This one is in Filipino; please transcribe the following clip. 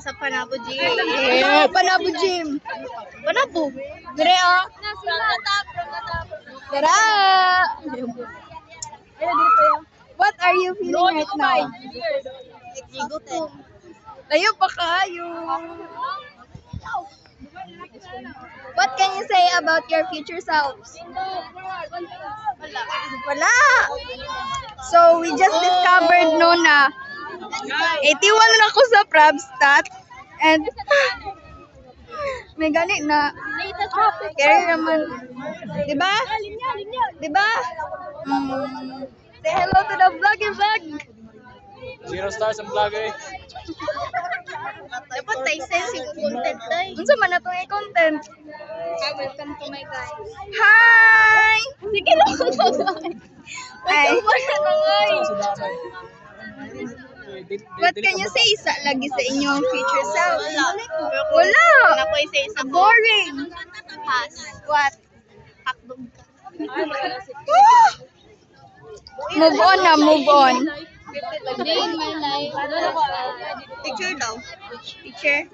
sa Panabo Gym. Yeah, Panabo Gym. Panabo. Dire oh. Tara. What are you feeling right now? Exhausted. Layo pa kayo. What can you say about your future selves? Wala. So, we just discovered no na 81 na ako sa Probstat. And may gani na carry naman. Diba? Diba? Say hello to the vlog. 0 stars ang vlog eh. Dapat tayo sensitive content tayo. Unsa man natong i-content? Welcome to my guys. Hi! Sige lang ko Hi. Sa damay. What can you say sa lagi sa inyong future self? Wala. Wala. Ako isa-isa ko. Boring. Pass. What? Hakdog ka. Move on na, move on. Day in my life. Picture daw. Picture.